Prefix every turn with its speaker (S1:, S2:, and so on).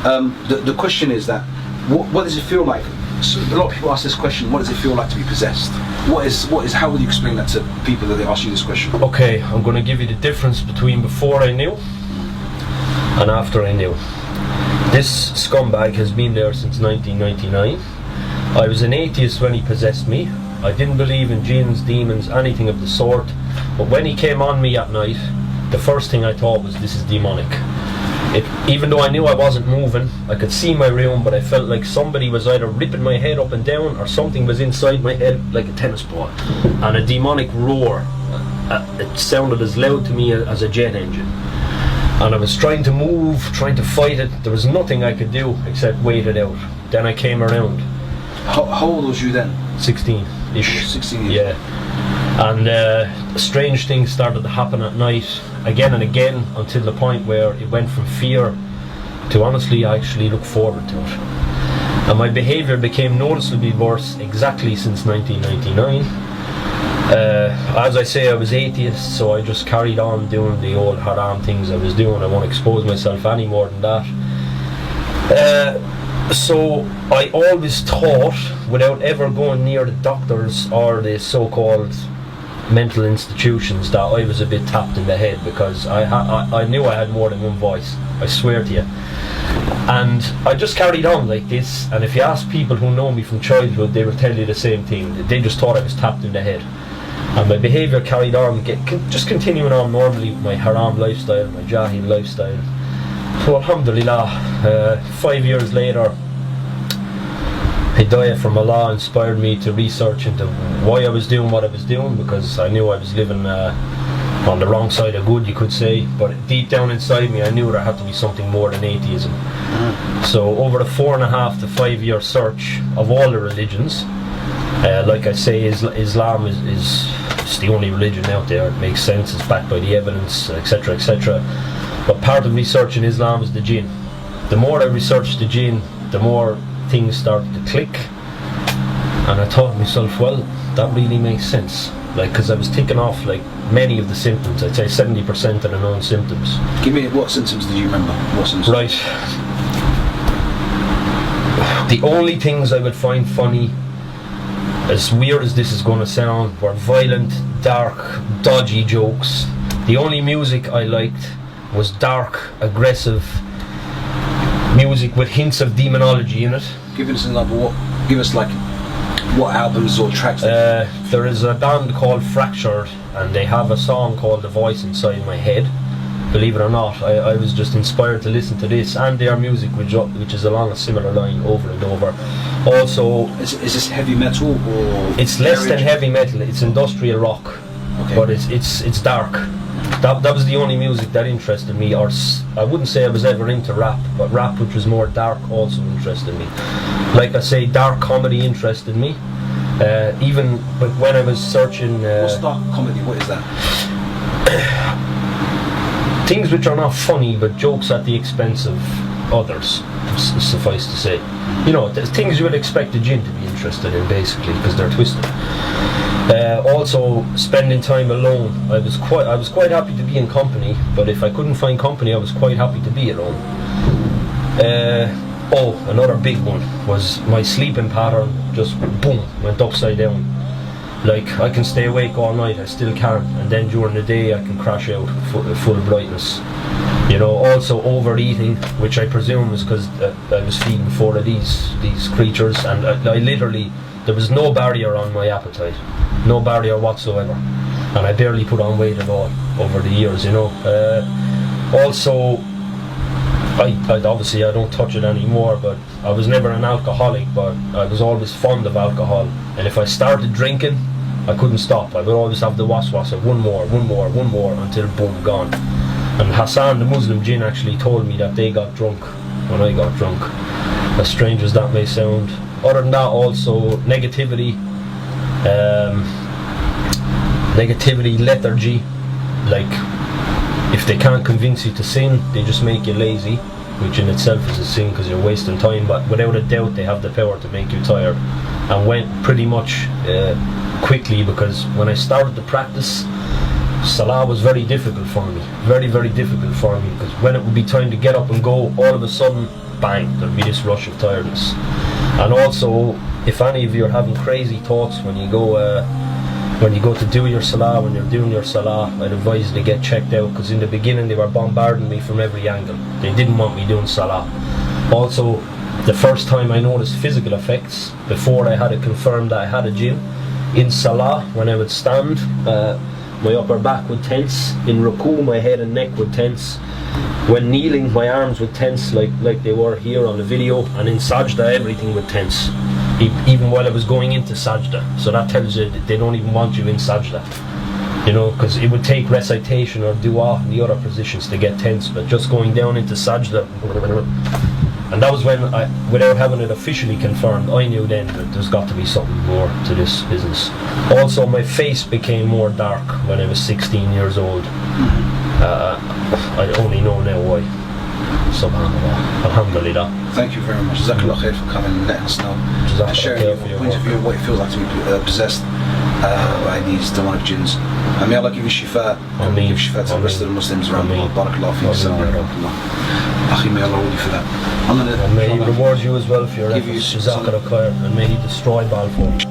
S1: The question is that what does it feel like? So a lot of people ask this question: what does it feel like to be possessed? How would you explain that to people that they ask you this question?
S2: Okay, I'm going to give you the difference between before I knew and after I knew. This scumbag has been there since 1999. I was an atheist when he possessed me. I didn't believe in jinns, demons, anything of the sort. But when he came on me at night, the first thing I thought was, this is demonic. Even though I knew I wasn't moving, I could see my room, but I felt like somebody was either ripping my head up and down or something was inside my head like a tennis ball. And a demonic roar. It sounded as loud to me as a jet engine. And I was trying to move, trying to fight it. There was nothing I could do except wait it out. Then I came around.
S1: How old was you then?
S2: 16-ish.
S1: 16 years.
S2: Yeah. And strange things started to happen at night, again and again, until the point where it went from fear to honestly I actually look forward to it. And my behaviour became noticeably worse exactly since 1999. As I say, I was atheist, so I just carried on doing the old haram things I was doing. I won't expose myself any more than that. So I always thought, without ever going near the doctors or the so-called mental institutions, that I was a bit tapped in the head, because I knew I had more than one voice, I swear to you. And I just carried on like this, and if you ask people who know me from childhood, they will tell you the same thing. They just thought I was tapped in the head. And my behaviour carried on, just continuing on normally with my haram lifestyle, my jahil lifestyle. So alhamdulillah, 5 years later, Hidayah from Allah inspired me to research into why I was doing what I was doing, because I knew I was living on the wrong side of good, you could say. But deep down inside me, I knew there had to be something more than atheism. So over the 4.5 to 5 year search of all the religions, like I say, Islam is the only religion out there. It makes sense, it's backed by the evidence, etc, etc. But part of researching Islam is the jinn. The more I researched the jinn, the more things started to click, and I thought to myself, well, that really makes sense, like, because I was ticking off like many of the symptoms. I'd say 70% of the known symptoms.
S1: Give me, what symptoms did you remember? What symptoms?
S2: Right. The only things I would find funny, as weird as this is going to sound, were violent, dark, dodgy jokes. The only music I liked was dark, aggressive music with hints of demonology in it.
S1: Give us an example. Give us like what albums or tracks?
S2: There is a band called Fractured, and they have a song called The Voice Inside My Head. Believe it or not, I was just inspired to listen to this and their music, which is along a similar line over and over. Also,
S1: is this heavy metal or?
S2: It's less than heavy metal. It's industrial rock, okay. But it's dark. That was the only music that interested me. Or I wouldn't say I was ever into rap, but rap, which was more dark, also interested me. Like I say, dark comedy interested me. Even when I was searching.
S1: What's dark comedy? What is that?
S2: Things which are not funny, but jokes at the expense of others, suffice to say. You know, things you would expect a jinn to be interested in, basically, because they're twisted. Also, spending time alone. I was quite happy to be in company, but if I couldn't find company, I was quite happy to be alone. Another big one was my sleeping pattern. Just boom, went upside down. Like, I can stay awake all night, I still can, and then during the day I can crash out full brightness. You know, also overeating, which I presume is because I was feeding 4 of these creatures, and I literally, there was no barrier on my appetite, no barrier whatsoever, and I barely put on weight at all over the years, you know. Also, I obviously I don't touch it anymore, but I was never an alcoholic, but I was always fond of alcohol, and if I started drinking, I couldn't stop. I would always have the waswas of one more until boom, gone. And Hassan, the Muslim jinn, actually told me that they got drunk when I got drunk, as strange as that may sound. Other than that, also negativity, lethargy. Like, if they can't convince you to sin, they just make you lazy, which in itself is a sin because you're wasting time, but without a doubt they have the power to make you tired. And went pretty much quickly, because when I started to practice, Salah was very difficult for me, very, very difficult for me, because when it would be time to get up and go, all of a sudden bang, there'll be this rush of tiredness. And also, if any of you are having crazy thoughts when you go to do your salah, when you're doing your salah, I'd advise you to get checked out, because in the beginning they were bombarding me from every angle. They didn't want me doing salah. Also, the first time I noticed physical effects, before I had it confirmed that I had a jinn, in salah, when I would stand, my upper back would tense. In ruku, my head and neck would tense. When kneeling, my arms would tense like they were here on the video, and in sajda, everything would tense, even while I was going into sajda. So that tells you that they don't even want you in sajda, you know, because it would take recitation or dua in the other positions to get tense, but just going down into sajda. And that was when without having it officially confirmed, I knew then that there's got to be something more to this business. Also, my face became more dark when I was 16 years old. I only know now why. Subhanallah. Alhamdulillah.
S1: Thank you very much. Jazakallah khair for coming and letting us know. And sharing your point of view of what it feels like to be possessed by these demonic jinns. And may Allah give you shifa, and give shifa to the rest of the Muslims around the world. Barakallah fi Akhi, may Allah hold you for that.
S2: And may He reward you as well for your efforts. Zakir, and may He destroy Balfour.